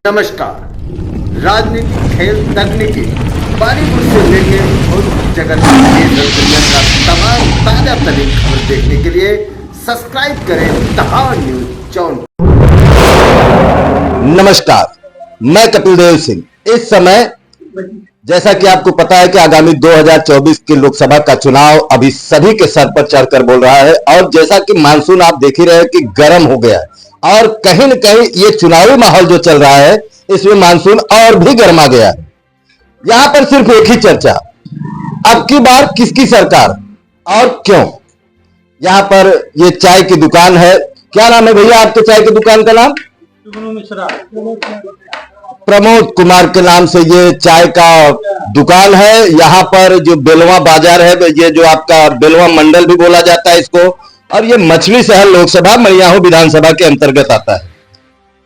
नमस्कार। राजनीति, खेल, तकनीकी, बॉलीवुड से लेके जगत दुनिया का तमाम ताजा तरीन खबर देखने के लिए सब्सक्राइब करें दहाड़ न्यूज चैनल। नमस्कार, मैं कपिल देव सिंह। इस समय जैसा कि आपको पता है कि आगामी 2024 के लोकसभा का चुनाव अभी सभी के सर पर चढ़कर बोल रहा है और जैसा कि मानसून आप देख ही रहे हैं कि गर्म हो गया है और कहीं न कहीं ये चुनावी माहौल जो चल रहा है इसमें मानसून और भी गर्मा गया है। यहां पर सिर्फ एक ही चर्चा, अब की बार किसकी सरकार और क्यों। यहां पर ये चाय की दुकान है। क्या नाम है भैया आपके चाय की दुकान का नाम? प्रमोद कुमार के नाम से ये चाय का दुकान है। यहाँ पर जो बेलवा बाजार है, ये जो आपका बेलवा मंडल भी बोला जाता है इसको, और ये मछली शहर लोकसभा मड़ियाहू विधानसभा के अंतर्गत आता है।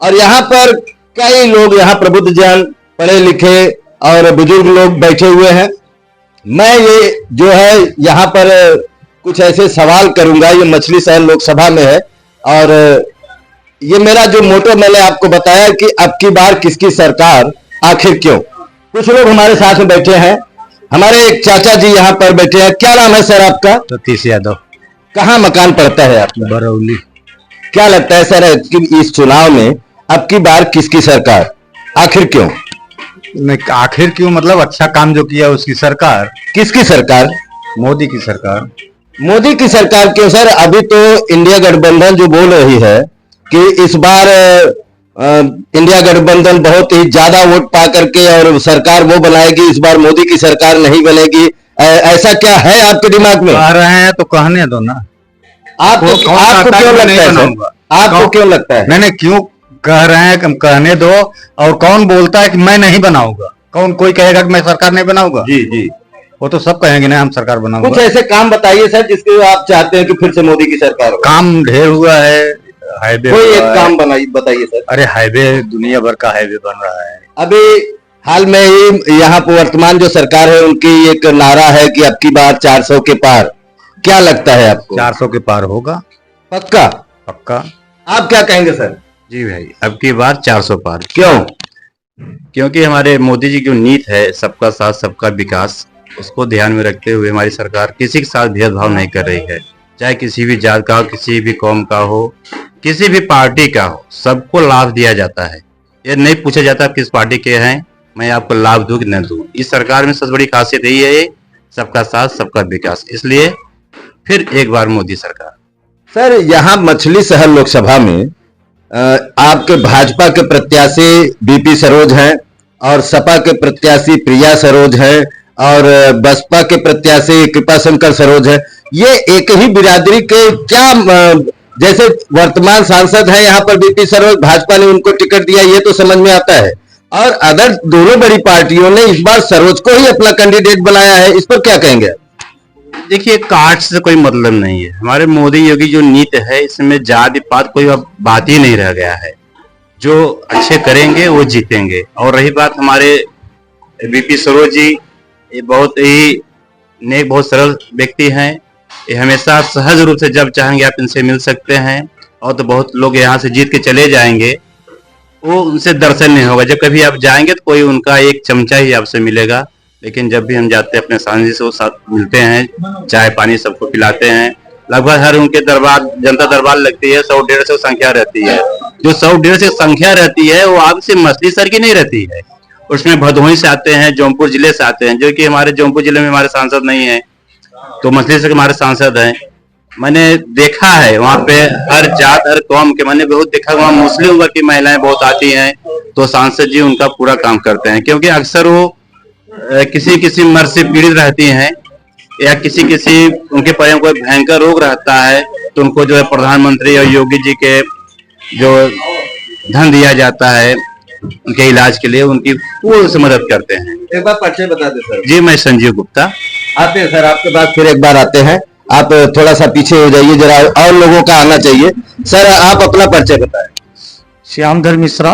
और यहाँ पर कई लोग, यहाँ प्रबुद्ध जन, पढ़े लिखे और बुजुर्ग लोग बैठे हुए हैं। मैं ये जो है यहाँ पर कुछ ऐसे सवाल करूंगा, ये मछली शहर लोकसभा में है और ये मेरा जो मोटो मैंने आपको बताया कि अब की बार किसकी सरकार, आखिर क्यों। कुछ लोग हमारे साथ में बैठे हैं। हमारे एक चाचा जी यहाँ पर बैठे हैं। क्या नाम है सर आपका? सतीश यादव। कहाँ मकान पड़ता है आपका? बरौली। क्या लगता है सर कि इस चुनाव में अब की बार किसकी सरकार, आखिर क्यों? नहीं, आखिर क्यों मतलब अच्छा काम जो किया उसकी सरकार। किसकी सरकार? मोदी की सरकार। मोदी की सरकार क्यों सर? अभी तो इंडिया गठबंधन जो बोल रही है कि इस बार इंडिया गठबंधन बहुत ही ज्यादा वोट पा करके और सरकार वो बनाएगी, इस बार मोदी की सरकार नहीं बनेगी। ऐसा क्या है आपके दिमाग में? कह रहे हैं तो कहने दो ना। आपको क्यों लगता है सर? आपको क्यों लगता है? नहीं, क्यों कह रहे हैं कि कहने दो। और कौन बोलता है कि मैं नहीं बनाऊंगा? कौन कोई कहेगा कि मैं सरकार नहीं बनाऊंगा? जी जी, वो तो सब कहेंगे ना हम सरकार बनाऊंगा। कुछ ऐसे काम बताइए सर जिसके आप चाहते हैं कि फिर से मोदी की सरकार हो। काम ढेर हुआ है। हाईवे कोई एक काम बताइए सर। अरे हाईवे, दुनिया भर का हाईवे बन रहा है। अभी हाल में ही यहाँ पर वर्तमान जो सरकार है उनकी एक नारा है कि अब की बार 400 के पार। क्या लगता है आपको? 400 के पार होगा पक्का? पक्का। आप क्या कहेंगे सर? जी भाई, अब की बार 400 पार। क्यों? क्योंकि हमारे मोदी जी की नीति है सबका साथ सबका विकास, उसको ध्यान में रखते हुए हमारी सरकार किसी के साथ भेदभाव नहीं कर रही है। चाहे किसी भी जात का हो, किसी भी कौम का हो, किसी भी पार्टी का हो, सबको लाभ दिया जाता है। ये नहीं पूछा जाता आप किस पार्टी के हैं, मैं आपको लाभ दूं कि न दूं। इस सरकार में सबसे बड़ी खासियत यही है, सबका साथ सबका विकास। इसलिए फिर एक बार मोदी सरकार। सर यहाँ मछली शहर लोकसभा में आपके भाजपा के प्रत्याशी बीपी सरोज हैं और सपा के प्रत्याशी प्रिया सरोज हैं और बसपा के प्रत्याशी कृपा शंकर सरोज है। ये एक ही बिरादरी के क्या, जैसे वर्तमान सांसद है यहाँ पर बीपी सरोज, भाजपा ने उनको टिकट दिया, ये तो समझ में आता है। और अदर दोनों बड़ी पार्टियों ने इस बार सरोज को ही अपना कैंडिडेट बनाया है, इस पर क्या कहेंगे? देखिए, कास्ट से कोई मतलब नहीं है। हमारे मोदी योगी जो नीति है इसमें जाति पात कोई अब बात ही नहीं रह गया है। जो अच्छे करेंगे वो जीतेंगे। और रही बात हमारे बीपी सरोज जी, ये बहुत ही नेक, बहुत सरल व्यक्ति हैं। ये हमेशा सहज रूप से जब चाहेंगे आप इनसे मिल सकते हैं। और तो बहुत लोग यहाँ से जीत के चले जाएंगे, वो उनसे दर्शन नहीं होगा। जब कभी आप जाएंगे तो कोई उनका एक चमचा ही आपसे मिलेगा। लेकिन जब भी हम जाते हैं अपने सांझी से वो साथ मिलते हैं, चाय पानी सबको पिलाते हैं। लगभग हर उनके दरबार, जनता दरबार लगती है, 100-150 संख्या रहती है। जो 100-150 संख्या रहती है वो आपसे मछली शहर की नहीं रहती है। उसमें भदोही से आते हैं, जौनपुर जिले से आते हैं, जो कि हमारे जौनपुर जिले में हमारे सांसद नहीं है, तो मछली शहर हमारे सांसद हैं। मैंने देखा है वहाँ पे हर जात हर कौम के, मैंने बहुत देखा। वहाँ मुस्लिम वर्ग की महिलाएं बहुत आती हैं, तो सांसद जी उनका पूरा काम करते हैं। क्योंकि अक्सर वो किसी मर्ज से पीड़ित रहती हैं या किसी उनके परिवार में कोई भयंकर रोग रहता है, तो उनको जो है प्रधानमंत्री और योगी जी के जो धन दिया जाता है उनके इलाज के लिए, उनकी पूर्ण से मदद करते हैं। एक बार परिचय बता दे सर। जी, मैं संजीव गुप्ता। आते हैं सर आपके पास, फिर एक बार आते हैं। आप थोड़ा सा पीछे हो जाइए, जरा और लोगों का आना चाहिए। सर आप अपना परिचय बताएं। श्यामधर मिश्रा,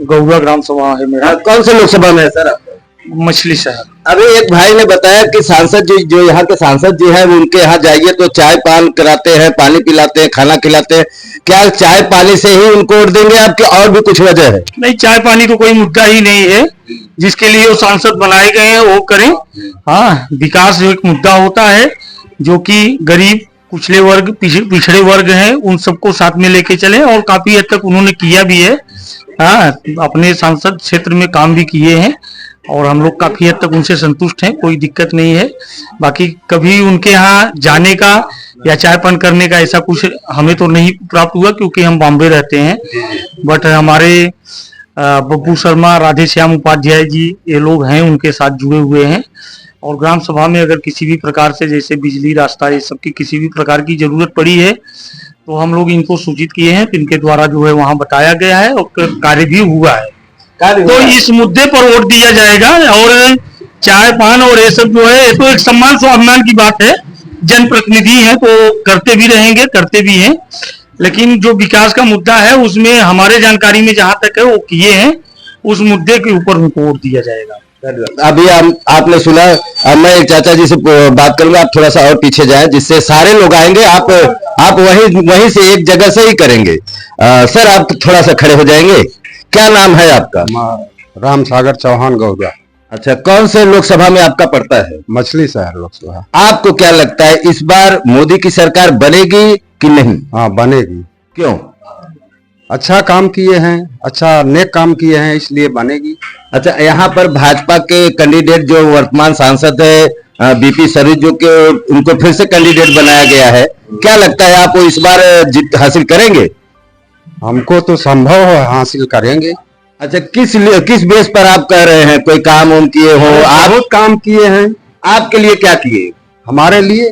गौरा ग्राम सभा है मेरा। कौन से लोकसभा में है सर आपका? मछली शहर। अभी एक भाई ने बताया कि सांसद जी जो यहाँ के सांसद जी हैं उनके यहाँ जाइए तो चाय पान कराते हैं, पानी पिलाते हैं, खाना खिलाते हैं। क्या चाय पानी से ही उनको वोट देंगे आपके, और भी कुछ वजह है? नहीं, चाय पानी तो कोई मुद्दा ही नहीं है। जिसके लिए वो सांसद बनाए गए हैं वो करें। हाँ, विकास जो एक मुद्दा होता है, जो कि गरीब, कुचले वर्ग, पिछड़े वर्ग हैं, उन सबको साथ में लेके चले, और काफी हद तक उन्होंने किया भी है। हाँ, अपने सांसद क्षेत्र में काम भी किए हैं और हम लोग काफी हद तक उनसे संतुष्ट हैं, कोई दिक्कत नहीं है। बाकी कभी उनके यहाँ जाने का या चाय पान करने का ऐसा कुछ हमें तो नहीं प्राप्त हुआ, क्योंकि हम बॉम्बे रहते हैं। बट हमारे बब्बू शर्मा, राधे श्याम उपाध्याय जी, ये लोग हैं, उनके साथ जुड़े हुए हैं। और ग्राम सभा में अगर किसी भी प्रकार से, जैसे बिजली, रास्ता, ये सब की किसी भी प्रकार की जरूरत पड़ी है तो हम लोग इनको सूचित किए हैं, तो इनके द्वारा जो है वहाँ बताया गया है और कार्य भी हुआ है। तो इस मुद्दे पर वोट दिया जाएगा। और चाय पान और ये सब जो है, ये तो एक सम्मान स्वाभिमान की बात है। जनप्रतिनिधि हैं तो करते भी रहेंगे, करते भी हैं। लेकिन जो विकास का मुद्दा है उसमें हमारे जानकारी में जहां तक है वो किए हैं, उस मुद्दे के ऊपर उनको वोट दिया जाएगा। अभी आपने सुना। अब मैं एक चाचा जी से बात करूंगा, आप थोड़ा सा और पीछे जाएं जिससे सारे लोग आएंगे। आप वहीं से एक जगह से ही करेंगे। सर, आप थोड़ा सा खड़े हो जाएंगे। क्या नाम है आपका? राम सागर चौहान गौरा। अच्छा, कौन से लोकसभा में आपका पड़ता है? मछली शहर लोकसभा। आपको क्या लगता है इस बार मोदी की सरकार बनेगी कि नहीं? हाँ, बनेगी। क्यों? अच्छा काम किए हैं, अच्छा नेक काम किए हैं, इसलिए बनेगी। अच्छा, यहाँ पर भाजपा के कैंडिडेट जो वर्तमान सांसद है बीपी सरीज, जो के उनको फिर से कैंडिडेट बनाया गया है, क्या लगता है आप वो इस बार जीत हासिल करेंगे? हमको तो संभव है, हासिल करेंगे। अच्छा, किस बेस पर आप कह रहे हैं? कोई काम उम किए हो आप? बहुत काम किए हैं। आपके लिए क्या किए? हमारे लिए,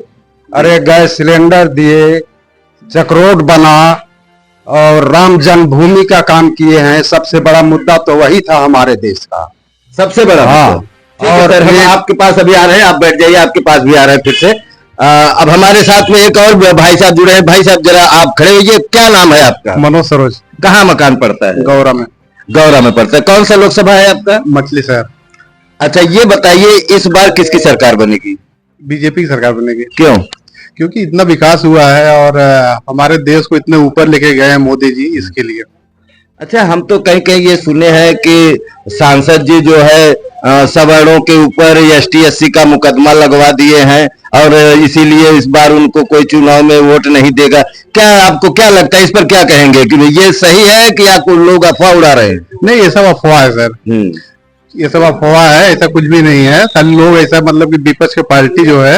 अरे गैस सिलेंडर दिए, चक्रोड बना, और राम जन्मभूमि का काम किए हैं। सबसे बड़ा मुद्दा तो वही था हमारे देश का, सबसे बड़ा। हाँ। और सर, हम आपके पास अभी आ रहे हैं, आप बैठ जाइए, आपके पास भी आ रहे हैं फिर से। अब हमारे साथ में एक और भाई साहब जुड़े हैं। भाई साहब, जरा आप खड़े होइए। क्या नाम है आपका? मनोज सरोज। कहाँ मकान पड़ता है? गौरा में। गौरा में पड़ता है। कौन सा लोकसभा है आपका? मछली शहर। अच्छा, ये बताइए इस बार किसकी सरकार बनेगी? बीजेपी की सरकार बनेगी। क्यों? क्योंकि इतना विकास हुआ है और हमारे देश को इतने ऊपर लेके गए हैं मोदी जी, इसके लिए। अच्छा, हम तो कहीं कहीं ये सुने हैं कि सांसद जी जो है सवर्णों के ऊपर ST SC का मुकदमा लगवा दिए हैं और इसीलिए इस बार उनको कोई चुनाव में वोट नहीं देगा। क्या आपको क्या लगता है, इस पर क्या कहेंगे कि ये सही है कि या कोई लोग अफवाह उड़ा रहे हैं? नहीं, ये सब अफवाह है सर। ये सब अफवाह है, ऐसा कुछ भी नहीं है। खाली लोग ऐसा, मतलब कि विपक्ष की पार्टी जो है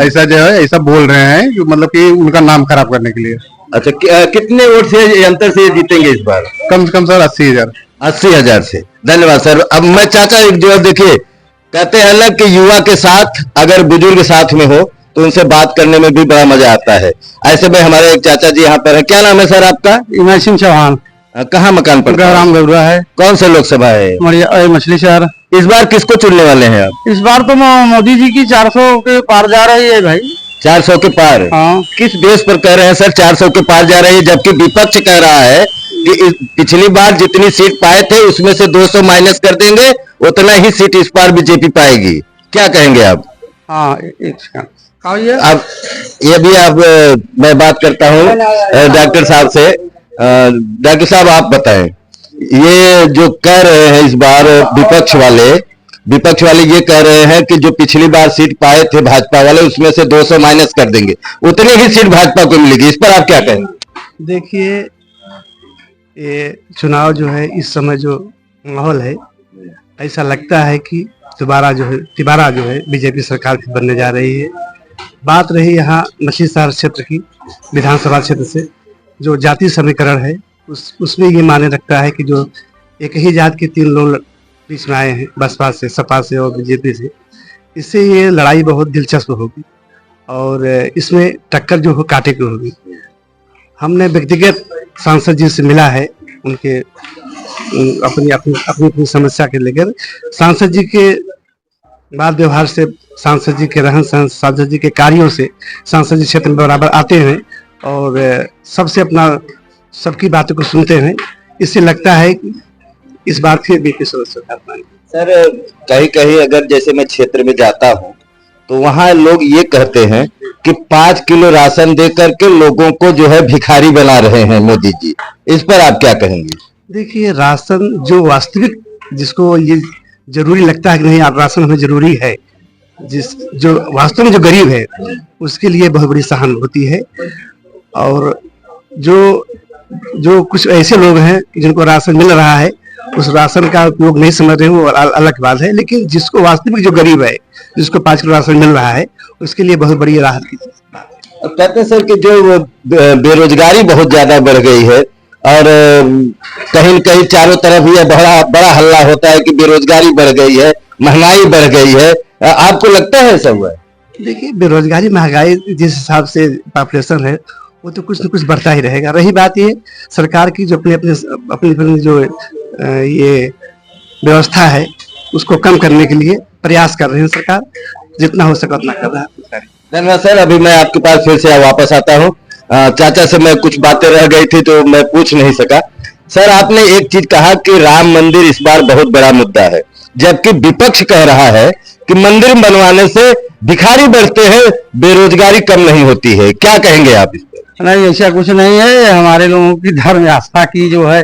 ऐसा जो है ऐसा बोल रहे हैं कि मतलब कि उनका नाम खराब करने के लिए। अच्छा, कितने वोट से अंतर से जीतेंगे इस बार? कम से कम सर 80,000। 80,000 से। धन्यवाद सर। अब मैं चाचा एक जो देखिए, कहते हैं ना कि युवा के साथ अगर बुजुर्ग साथ में हो तो उनसे बात करने में भी बड़ा मजा आता है। ऐसे में हमारे एक चाचा जी यहाँ पर है। क्या नाम है सर आपका? इमय सिंह चौहान। कहाँ मकान पड़ता है? राम गौरा है। कौन सा लोकसभा है? मछली शहर। इस बार किसको चुनने वाले हैं आप? इस बार तो मोदी जी की 400 के पार जा रही है भाई। 400 के पार? हाँ। किस बेस पर कह रहे हैं सर 400 के पार जा रही है, जबकि विपक्ष कह रहा है कि पिछली बार जितनी सीट पाए थे उसमें से 200 माइनस कर देंगे, उतना ही सीट इस बार बीजेपी पाएगी। क्या कहेंगे आप? हाँ, एक सेकंड। अब ये भी आप मैं बात करता हूँ डॉक्टर साहब से। डॉक्टर साहब, आप बताएं, ये जो कह रहे हैं इस बार विपक्ष वाले ये कह रहे हैं कि जो पिछली बार सीट पाए थे भाजपा वाले उसमें से 200 माइनस कर देंगे, उतनी ही सीट भाजपा को मिलेगी। इस पर आप क्या कहेंगे? देखिए, ये चुनाव जो है, इस समय जो माहौल है, ऐसा लगता है कि तिबारा जो है बीजेपी सरकार की बनने जा रही है। बात रही यहाँ मछली शहर क्षेत्र की, विधानसभा क्षेत्र से जो जाति समीकरण है उसमें ये माने रखता है कि जो एक ही जात के 3 लोग बीच में आए हैं, बसपा से, सपा से और बीजेपी से, इससे ये लड़ाई बहुत दिलचस्प होगी और इसमें टक्कर जो हो कांटे की होगी। हमने व्यक्तिगत सांसद जी से मिला है, उनके अपनी समस्या के लेकर सांसद जी के बात व्यवहार से, सांसद जी के रहन सहन, सांसद जी के कार्यों से सांसद जी क्षेत्र में बराबर आते हैं और सबसे अपना सबकी बातों को सुनते हैं। इससे लगता है कि इस बार फिर बीपी सरोज सरकार बनेगी। सर कहीं कहीं अगर जैसे मैं क्षेत्र में जाता हूँ तो वहाँ लोग ये कहते हैं कि 5 किलो राशन दे करके लोगों को जो है भिखारी बना रहे हैं मोदी जी, इस पर आप क्या कहेंगे? देखिए, राशन जो वास्तविक जिसको ये जरूरी लगता है कि नहीं आप राशन हमें जरूरी है, जो वास्तव में जो गरीब है उसके लिए बहुत बड़ी सहानुभूति है। और जो कुछ ऐसे लोग हैं जिनको राशन मिल रहा है उस राशन का उपयोग नहीं समझ रहे, वो अलग बात है। लेकिन जिसको वास्तविक जो गरीब है, जिसको 5 किलो राशन मिल रहा है, उसके लिए बहुत बड़ी राहत की बात है। कहते हैं सर कि जो बेरोजगारी बहुत ज्यादा बढ़ गई है और कहीं न कहीं चारों तरफ ये बड़ा बड़ा हल्ला होता है कि बेरोजगारी बढ़ गई है, महंगाई बढ़ गई है, आपको लगता है ऐसा हुआ है? देखिए, बेरोजगारी महंगाई जिस हिसाब से पॉपुलेशन है वो तो कुछ न कुछ बढ़ता ही रहेगा। रही बात ये सरकार की जो अपनी जो ये व्यवस्था है उसको कम करने के लिए प्रयास कर रही है सरकार, जितना हो सके उतना कर रहा है। धन्यवाद सर। अभी मैं आपके पास फिर से वापस आता हूँ। चाचा से मैं कुछ बातें रह गई थी तो मैं पूछ नहीं सका। सर आपने एक चीज कहा कि राम मंदिर इस बार बहुत बड़ा मुद्दा है, जबकि विपक्ष कह रहा है कि मंदिर बनवाने से भिखारी बढ़ते हैं, बेरोजगारी कम नहीं होती है। क्या कहेंगे आप इस पर? नहीं, ऐसा कुछ नहीं है। हमारे लोगों की धर्म आस्था की जो है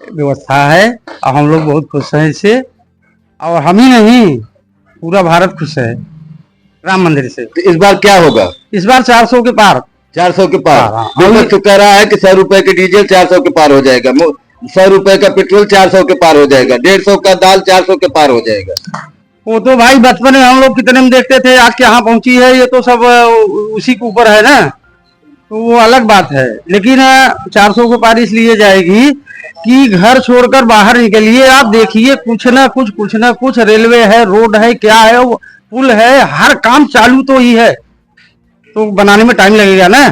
व्यवस्था है और हम लोग बहुत खुश हैं इससे, और हम ही नहीं पूरा भारत खुश है राम मंदिर से। तो इस बार क्या होगा? इस बार 400 के पार। 400 के पार। हाँ, विपक्ष तो कह रहा है कि 100 रुपए के डीजल 400 के पार हो जाएगा, 100 रुपए का पेट्रोल 400 के पार हो जाएगा, 150 का दाल 400 के पार हो जाएगा। वो तो भाई बचपन में हम लोग कितने में देखते थे, आज कहाँ पहुंची है, ये तो सब उसी के ऊपर है ना, तो वो अलग बात है। लेकिन 400 के पार इसलिए जाएगी कि घर छोड़कर बाहर निकलिए, आप देखिए कुछ ना कुछ रेलवे है, रोड है, क्या है, वो पुल है, हर काम चालू तो ही है, तो बनाने में टाइम लगेगा ना,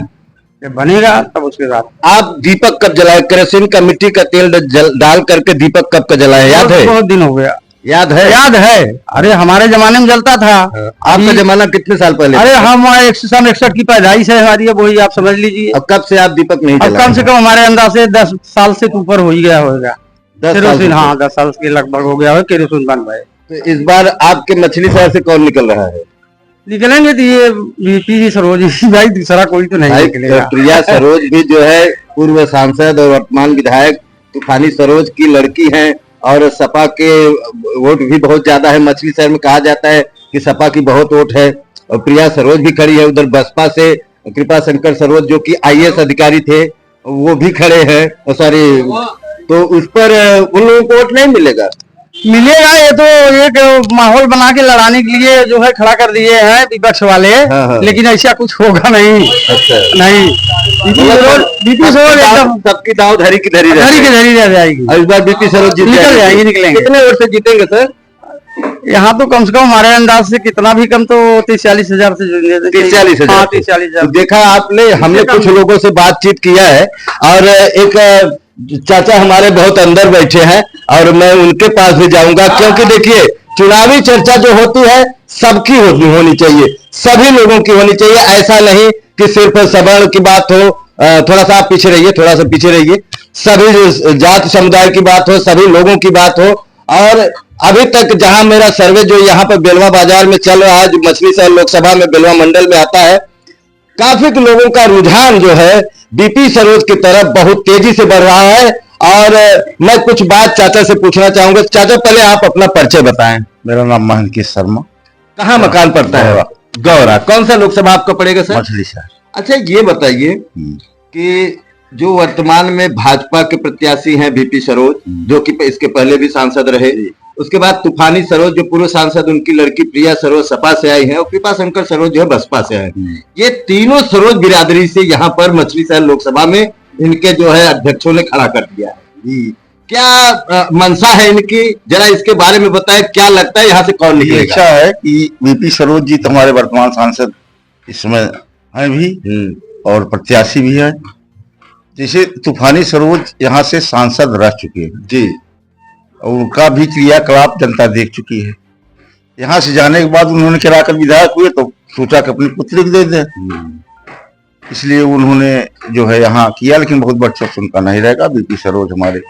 जब बनेगा तब उसके बाद। आप दीपक कब जलाए? केरोसिन का मिट्टी का तेल डाल करके दीपक कब का जलाए, याद है? बहुत दिन हो गया। याद है? याद है। अरे हमारे जमाने में जलता था। आपका जमाना कितने साल पहले? अरे हम 61 की पैदाइश है हमारी, अब वही आप समझ लीजिए। अब कब से आप दीपक नहीं अब जलाए? कम से कम हमारे अंदाज से 10 साल से ऊपर हो ही गया होगा। 10 साल केरोसिन, से? हाँ 10 साल के लगभग हो गया है केरोसिन बन गए। तो इस बार आपके मछली शहर से कौन निकल रहा है? निकलेंगे तो ये बीपी सरोज ही भाई, दूसरा कोई तो नहीं निकलेगा। प्रिया सरोज भी जो है पूर्व सांसद और वर्तमान विधायक तूफानी सरोज की लड़की हैं और सपा के वोट भी बहुत ज्यादा है। मछली शहर में कहा जाता है कि सपा की बहुत वोट है और प्रिया सरोज भी खड़ी है। उधर बसपा से कृपा शंकर सरोज जो कि IAS अधिकारी थे वो भी खड़े हैं। सॉरी, तो उस पर उन लोगों को वोट नहीं मिलेगा? मिलेगा। ये तो एक माहौल बना के लड़ाने के लिए जो है खड़ा कर दिए हैं विपक्ष वाले। हाँ। लेकिन ऐसा कुछ होगा नहीं। अच्छा। नहीं, बीपी सरोज एकदम सबकी दाव धरी की धरी धरी के धरी रह जाएगी। और इस बार बीपी सरोज जीत निकल जाएंगे, निकलेंगे। कितने वोट से जीतेंगे सर? यहाँ तो कम से कम हमारे अंदाज से कितना भी कम तो 30-40 हजार से 30-40 हजार। हाँ 30-40 हजार। देखा आपने, हमने कुछ लोगों से बातचीत किया है और एक चाचा हमारे बहुत अंदर बैठे हैं और मैं उनके पास भी जाऊंगा, क्योंकि देखिए चुनावी चर्चा जो होती है सबकी होनी चाहिए, सभी लोगों की होनी चाहिए। ऐसा नहीं कि सिर्फ सवर्ण की बात हो, थोड़ा सा आप पीछे रहिए, थोड़ा सा पीछे रहिए, सभी जाति समुदाय की बात हो, सभी लोगों की बात हो। और अभी तक जहां मेरा सर्वे जो यहाँ पर बेलवा बाजार में चल रहा है, जो मछली शहर लोकसभा में बेलवा मंडल में आता है, काफी लोगों का रुझान जो है बीपी सरोज की तरफ बहुत तेजी से बढ़ रहा है। और मैं कुछ बात चाचा से पूछना चाहूंगा। चाचा पहले आप अपना परिचय बताएं। मेरा नाम महंकित शर्मा। कहाँ मकान पड़ता है? गौरा। कौन सा लोकसभा आपका पड़ेगा सर? मछली शहर। अच्छा ये बताइए कि जो वर्तमान में भाजपा के प्रत्याशी हैं बीपी सरोज, जो कि इसके पहले भी सांसद रहे, उसके बाद तूफानी सरोज जो पूर्व सांसद, उनकी लड़की प्रिया सरोज सपा से आई है और कृपा शंकर सरोज जो है बसपा से आए। ये तीनों सरोज बिरादरी से यहाँ पर मछली शहर लोकसभा में इनके जो है अध्यक्षों ने खड़ा कर दिया है। क्या मंशा है इनकी, जरा इसके बारे में बताएं। क्या लगता है यहाँ से कौन निकलेगा? अच्छा है कि बीपी सरोज जी तो हमारे वर्तमान सांसद इस समय है भी और प्रत्याशी भी है। जैसे तूफानी सरोज यहाँ से सांसद रह चुके हैं जी, और उनका भी क्रियाकलाप जनता देख चुकी है। यहाँ से जाने के बाद उन्होंने कराकर विधायक हुए तो सोचा कि अपनी पुत्री को दे दें, इसलिए उन्होंने जो है यहाँ किया। लेकिन बहुत वर्चस्व उनका नहीं रहेगा। बीपी सरोज हमारे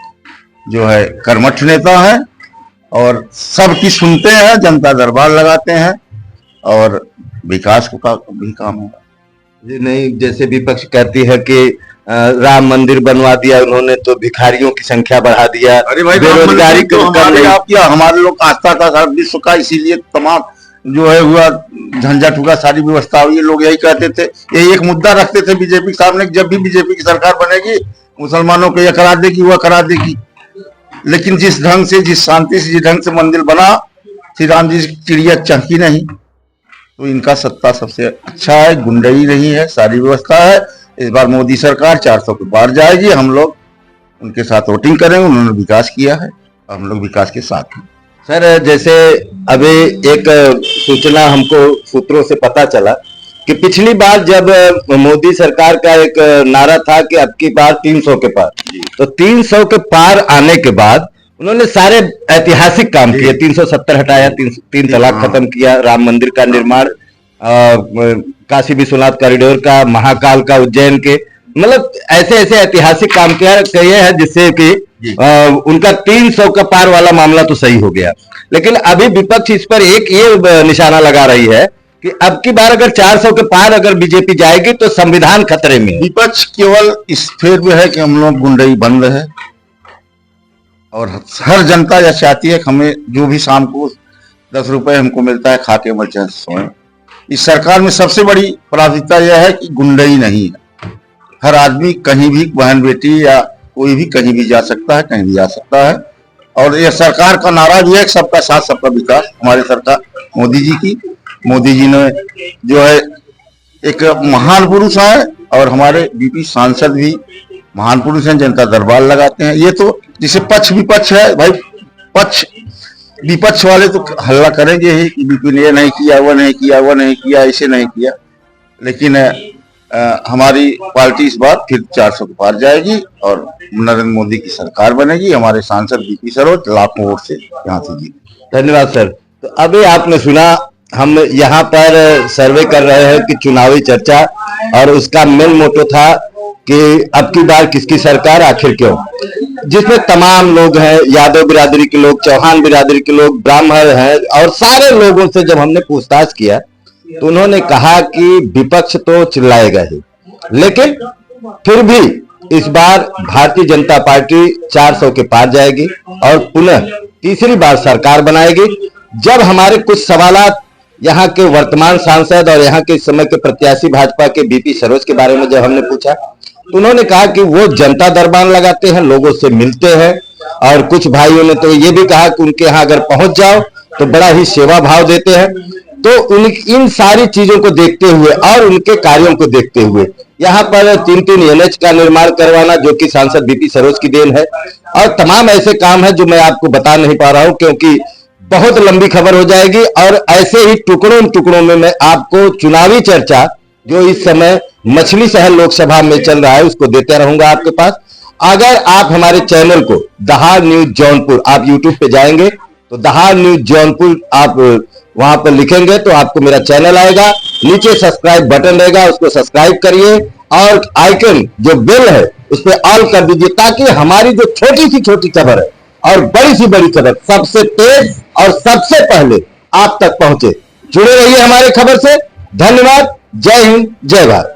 जो है कर्मठ नेता है और सबकी सुनते हैं, जनता दरबार लगाते हैं और विकास को भी काम होगा। जी नहीं, जैसे विपक्ष कहती है कि राम मंदिर बनवा दिया उन्होंने तो भिखारियों की संख्या बढ़ा दिया, अरे भाई बेरोजगारी तो हमारे आप किया, हमारे लोग आस्था था सारा विश्व का, इसीलिए तमाम जो है हुआ झंझट हुआ, सारी व्यवस्था हुई। लोग यही कहते थे, यही एक मुद्दा रखते थे बीजेपी के सामने, जब भी बीजेपी की सरकार बनेगी मुसलमानों को यह करा देगी वह करा देगी। लेकिन जिस ढंग से, जिस शांति से, जिस ढंग से मंदिर बना, श्री राम जी की चिड़िया चहकी नहीं। तो इनका सत्ता सबसे अच्छा है, गुंडई नहीं है, सारी व्यवस्था है। इस बार मोदी सरकार 400 के पार जाएगी, हम लोग उनके साथ वोटिंग करेंगे। उन्होंने विकास किया है, हम लोग विकास के साथ हैं। सर जैसे अभी एक सूचना हमको सूत्रों से पता चला कि पिछली बार जब मोदी सरकार का एक नारा था कि अब की बार 300 के पार, तो 300 के पार आने के बाद उन्होंने सारे ऐतिहासिक काम किए। 370 हटाया, 3 तलाक खत्म किया, राम मंदिर का निर्माण, काशी विश्वनाथ कॉरिडोर का, महाकाल का, उज्जैन के, मतलब ऐसे ऐसे ऐतिहासिक काम किया किए हैं जिससे कि उनका 300 का पार वाला मामला तो सही हो गया। लेकिन अभी विपक्ष इस पर एक ये निशाना लगा रही है कि अब की बार अगर 400 के पार अगर बीजेपी जाएगी तो संविधान खतरे में। विपक्ष केवल इस फेर में है कि हम लोग गुंडई बंद है और हर जनता यह चाहती है कि हमें जो भी शाम को 10 रुपए हमको मिलता है खा के बच्चे सोए। इस सरकार में सबसे बड़ी प्राथमिकता यह है कि गुंडई नहीं है। हर आदमी कहीं भी, बहन बेटी या कोई भी कहीं भी जा सकता है, कहीं भी जा सकता है। और यह सरकार का नारा भी है सबका साथ सबका विकास। हमारी सरकार मोदी जी ने जो है एक महान पुरुष है और हमारे बीपी सांसद भी महान पुरुष हैं, जनता दरबार लगाते हैं। ये तो जिसे पक्ष विपक्ष है भाई, पक्ष विपक्ष वाले तो हल्ला करेंगे ही कि बीपी ने ये नहीं किया, वो नहीं किया, वो नहीं किया, ऐसे नहीं किया। लेकिन हमारी पार्टी इस बार फिर 400 के पार जाएगी और नरेंद्र मोदी की सरकार बनेगी। हमारे सांसद बीपी सरोज लाखों वोट से यहाँ से जीते। धन्यवाद सर। तो अभी आपने सुना, हम यहाँ पर सर्वे कर रहे हैं कि चुनावी चर्चा, और उसका मेन मोटो था कि अब की बार किसकी सरकार, आखिर क्यों, जिसमें तमाम लोग हैं, यादव बिरादरी के लोग, चौहान बिरादरी के लोग, ब्राह्मण हैं, और सारे लोगों से जब हमने पूछताछ किया तो उन्होंने कहा कि विपक्ष तो चिल्लाएगा ही, लेकिन फिर भी इस बार भारतीय जनता पार्टी 400 के पार जाएगी और पुनः तीसरी बार सरकार बनाएगी। जब हमारे कुछ सवालात यहाँ के वर्तमान सांसद और यहाँ के इस समय के प्रत्याशी भाजपा के बीपी सरोज के बारे में जब हमने पूछा तो उन्होंने कहा कि वो जनता दरबार लगाते हैं, लोगों से मिलते हैं, और कुछ भाइयों ने तो ये भी कहा कि उनके यहाँ अगर पहुंच जाओ तो बड़ा ही सेवा भाव देते हैं। तो इन सारी चीजों को देखते हुए और उनके कार्यों को देखते हुए यहाँ पर 3-3 NH का निर्माण करवाना, जो कि सांसद बीपी सरोज की देन है, और तमाम ऐसे काम है जो मैं आपको बता नहीं पा रहा हूं क्योंकि बहुत लंबी खबर हो जाएगी। और ऐसे ही टुकड़ों में मैं आपको चुनावी चर्चा जो इस समय मछली शहर लोकसभा में चल रहा है उसको देते रहूंगा आपके पास। अगर आप हमारे चैनल को दहाड़ न्यूज जौनपुर, आप यूट्यूब पे जाएंगे तो दहाड़ न्यूज जौनपुर आप वहां पर लिखेंगे तो आपको मेरा चैनल आएगा, नीचे सब्सक्राइब बटन रहेगा, उसको सब्सक्राइब करिए और आइकन जो बेल है उस पर ऑल कर दीजिए, ताकि हमारी जो छोटी सी छोटी खबर है और बड़ी सी बड़ी खबर सबसे तेज और सबसे पहले आप तक पहुंचे। जुड़े रहिए हमारे खबर से। धन्यवाद। जय हिंद, जय भारत।